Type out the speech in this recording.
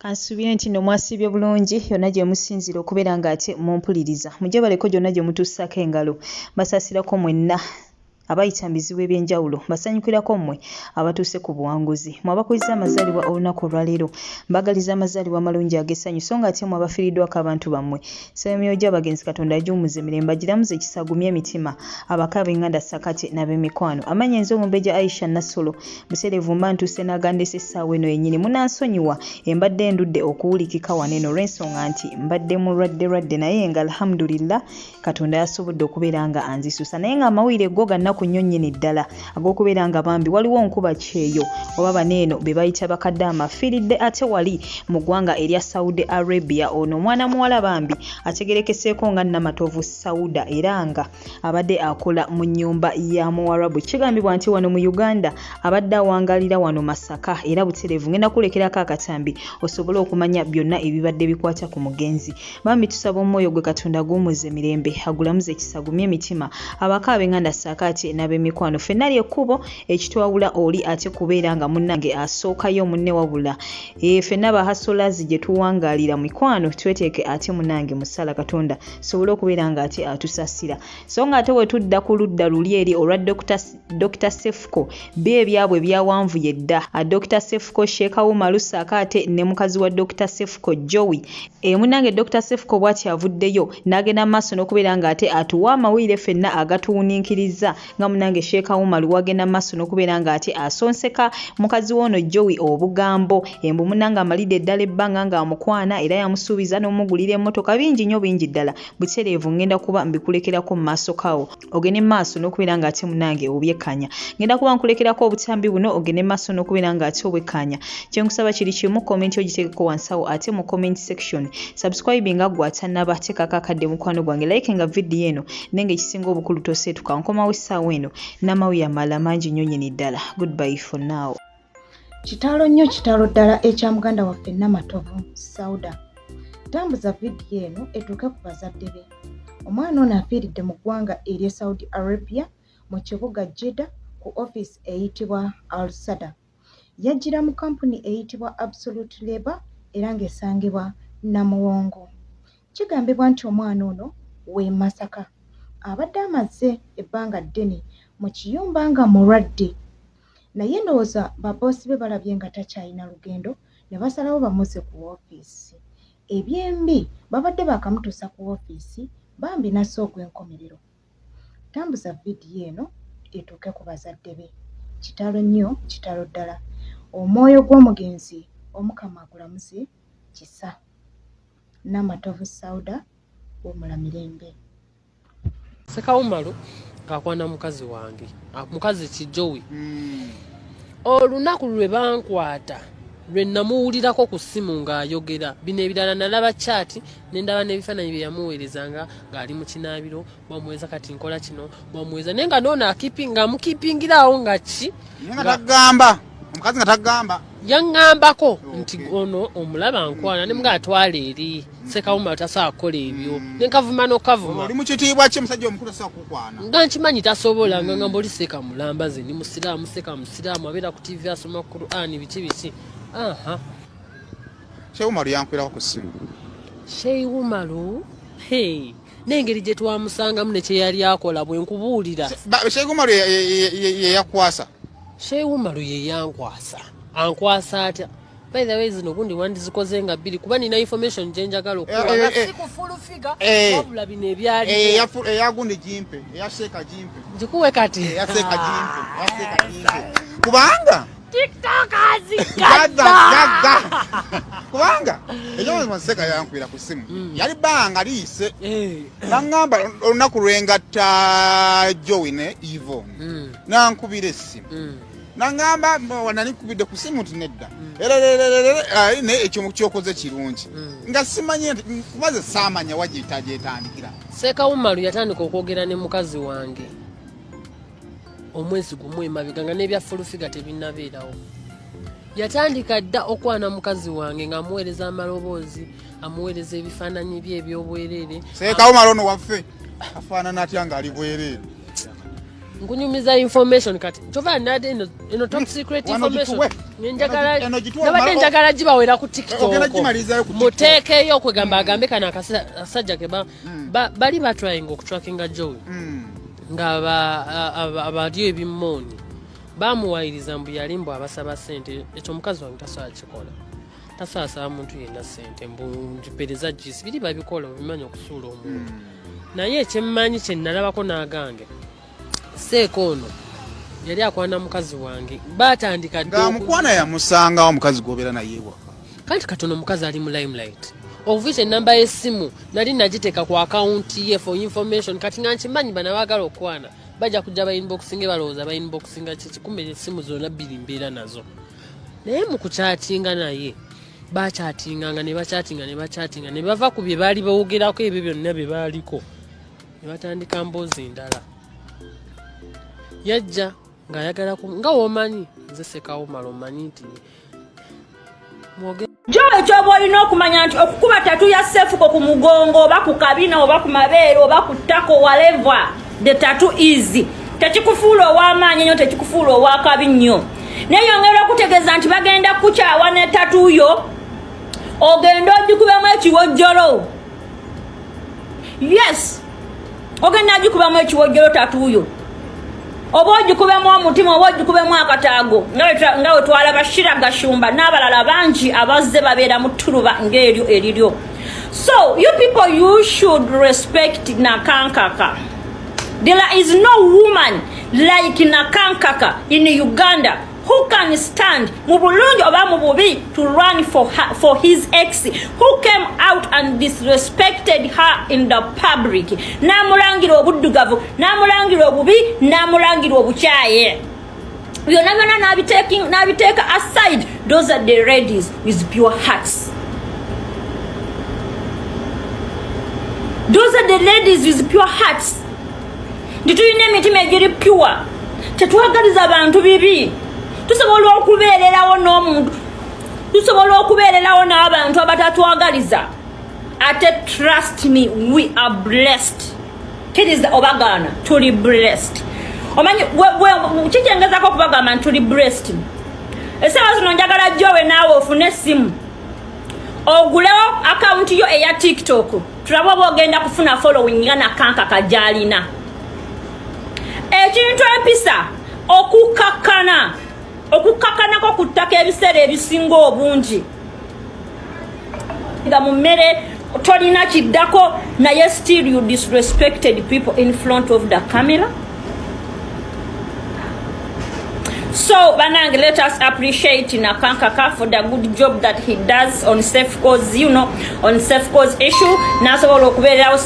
Kansubire nti no mwasibye bulungi yonna gye musinzira okubeera ng'ate mumpuliriza mujje baleko gyonna gye mutussako engalo basasirako mwenna abayita mu bizibu eby'enjawulo basanyukirako mmwe abatuuse ku buwanguzi mwe abakuliza amazaalibwa olunaku olwaleero mbagaliza amazaalibwa amalungi ag'essanyu so nga ate mwe abafiiriddwako abantu bammwe ssemyoyo gy'abagenzi katonda agiwumuza emirembe agiramuze ekisagumya emitima abaka b'enganda sakate n'ab'emikwano amanya enze omumbejja Aisha Nassolo buserevu mba ntuuse n'agandesa essaawa eno yennyini munansonyiwa embadde endudde okuwulikika wano eno olw'ensonga nti mbadde mulwadde naye nga alhamdulillah katonda yasobodde okubeera nga anzisusa naye nga amawulire go ganna ku nnyo nnyini ddala ag'okubeera nga bambi waliwo nkuba kyeyo oba baneeno be bayita bakadde amafiiridde ate wali mu ggwanga erya Saudi Arabia ono omwana muwala bambi ategerekeseeko nga Namatovu Sauda era nga abadde akola mu nnyumba ya Muwarabu kigambibwa nti wano mu Uganda abadde awangalira wano Masaka era buterevu ngenda kulekerako akatambi osobole okumanya byonna ebibadde bikwata ku mugenzi bambi tusaba omwoyo gwe katonda guwumuze emirembe agulamuze ekisagumya emitima abaka b'enganda saakaati n'ab'emikwano ffenna ly'ekkubo ekitwawula oli ate kubeera nga munnange asookayo munne wabula ffenna bahasolazi gye tuwangaalira mikwano tweteeke ate munnange musala katonda sobole okubeera nga ate atusasira so nga ate we tudda ku ludda luli eri olwa Dr. Cephco ebyabwe byawanvuye dda Dr. Cephco Sheikh Umar saakaate ne mukazi wa Dr. Cephco Joey munnange Dr. Cephco bw'ati avuddeyo n'agenda maaso n'okubeera nga ate atuwa amawulire ffenna agatuwuniikiriza nga munange Sheikh Umar wagenda maaso n'okubeera nga ate asonseka mukazi w'ono Joey obugambo embu munange amalidde eddala ebbanga ng'amukwana era yamusuubiza n'omugulira emmotoka bingi ddala butereevu ngenda kuba mbikulekerako mu maaso kawo ogende maaso n'okubeera nga ate munange obyekkanya ngenda kuba nkulekerako obutambi buno ogende maaso n'okubeera nga ate obwekkanya kyenkusaba kiri kimu komenti ogiteekeko wansawo ate mu comment section subscribe nga gwatannaba teekako akadde mukwano gwange like nga video eno nenge ekisinga obukulu toseetuka nkomawo essaawa eno n'amawulire amalala mangi nnyo nnyini ddala goodbye for now. Kitalo nnyo kitalo ddala ekya muganda waffe Namatovu Sauda tambuza vidiyo eno etuuke ku bazadde be omwana ono afiiridde mu ggwanga erya Saudi Arabia mu kibuga Jeddah ku offisi eyitibwa Al Sada yajjira mu kampuni eyitibwa Absolute Labour era ng'esangibwa Namuwongo kigambibwa nti omwana ono w'e Masaka abadde amaze ebbanga ddene mu kiyumba nga mulwadde naye ndowooza baboosi be balabye nga takyalina lugendo ne basalawo bamuze ku woofiisi ebyembi babadde bakamutuusa ku woofiisi bambi nassa ogw'enkomerero tambuza vidiyo eno etuuke ku bazadde be kitalo nnyo kitalo ddala omwoyo gw'omugenzi omukama agulamuze kisa Namatovu Sauda w'omulamirembe Sekawumalu kakwana mukazi wange mukazi kijowi olunaku lwe bankwata lwe namuwulirako ku ssimu ng'ayogera bino ebirala nalaba chaati nendaba n'ebifaananyi bye yamuweerezanga ng'ali mu kinaabiro bwamuweza kati nkola kino bwamuweza naye nga noona amukipingirawo nga ki nga tagamba omukazi nga tagamba yaŋŋambako nti ono omulaba nkwana ne mga atwala eri Sekawumalu tasobola kukola ebyo nenkavuma n'okavuma oli mu kitiibwa kye musajja omukulu tasobola kukwana nga nkimanyi tasobola nga ngamba oli Seka mulambaze ni musiraamu Seka musiraamu abeera ku TV asoma Qur'an biki aha Sheikh Umar yankwirako ku ssimu Sheikh Umar n'engeri gye twamusangamu ne kye yali akola bwe nkubuulira Sheikh Umar ye yakwasa Sheikh Umar ye yankwasa ankwasa atya by the way zino gundi wandizikoze nga bbiri kuba nina information gye njagala okuwa sikufulu figa wabula bino ebyali eyagundi jimpe eyaseka jimpe njikuwe kati eyaseka jimpe kubanga tiktokers gaga kubanga ejo maseka yankwira ku simu yali banga liise nangamba olunaku lwengatta Joey ne Ivo nankubira essimu nangamba wanani kubidde ku simu tinedda era ne ekyo kyokoze kirungi nga simanye kubaze samanya wagitajetandikira Sekawumalu yatandika okwogera ne mukazi wange omwezi gumwe mabiganga n'ebya fulufiga tebinnabeerawo yatandika dda okwana mukazi wange ng'amuweereza amaloboozi amuweereza ebifaananyi bye eby'obwereere Sekawumalu ono waffe afaanana atya ng'ali bwereere nkunyumiza information kati chova nade eno top secret information njagala jibawera ku TikTok mutekeyo kwegamba agambe kana akasajja ke bali batrying okutrackinga Joey nga abadyo ebimoni bamuwayiriza mbu yalimbo abasaba sente ekyo mukazi wange tasobola kikola tasaasaba muntu yenna sente mbupereza jisi biri babikola obimanyi okusuula omuntu naye ekyemmanyi kye nalabako n'agange Cephco ono yali akwana mukazi wange batandika nga mukwana yamusangawo mukazi gobeera naye waka kanti katono mukazi ali mu limelight ovise enamba y'essimu nali nagiteeka ku akaunti ye for information kati nga nkimanyi bana baagala okwana bajja kujja bainboxinge balowooza bainboxinga kiki kumbe essimu zonna bbiri mbeera nazo naye mu kukyatinga naye bakyatinganga ne bakyatinga ne bava ku bye baali bawogerako ebyo byonna bye baaliko ne batandika mboozi ndala yajja ng'ayagala nga womanyi nze sekawumala omanyi nti Joe ekyoba olina okumanya nti okukuba tatu ya Cephco ku mugongo oba ku kabina oba ku mabeere oba ku ttako whatever the tattoo is tekikufuula ow'amaanyi nnyo tekikufuula ow'akabi nnyo neyongera okutegeeza nti bagenda kukyawa ne tattoo yo ogenda ogikubemu ekiwojjolo yes ogenda ogikubamu ekiwojjolo tattoo yo oba ogikubemu omutima oba ogikubemu akataago nga we twalaba Shira Gashumba n'abalala bangi abazze babeera mu ttuluba ng'eryo eriryo. So you people, you should respect Nakankaka. There is no woman like Nakankaka in Uganda who can stand mubulungi oba mububi to run for his ex who came out and disrespected her in the public. Namulangira obuddugavu, namulangira obubi, namulangira obukyaye. Byonna nabiteeka aside. Those are the ladies with pure hearts. Those are the ladies with pure hearts. Nditulina emitima egiri pure. Tetwagaliza abantu bibi. Tusobola okubeererawo n'omuntu. Tusobola okubeererawo n'abantu abatatwagaliza. Ate trust me, we are blessed. It is the Obagana, tuli blessed. Omanyi kikengezako okubagamba tuli blessed. Essaawa zino njagala Joe naawe ofune essimu. Ogulewo akaunti yo eya TikTok. Tulabe oba ogenda kufuna following nga Nakankaka gy'alina. Ekintu empisa okukakkanako ku ttaka ebiseera ebisinga obungi nga mu mmere tolina kiddako naye still you disrespected people in front of the camera. So banange, let us appreciate Nakankaka for the good job that he does on Cephco's, on Cephco's issue. Nasobola okubeerawo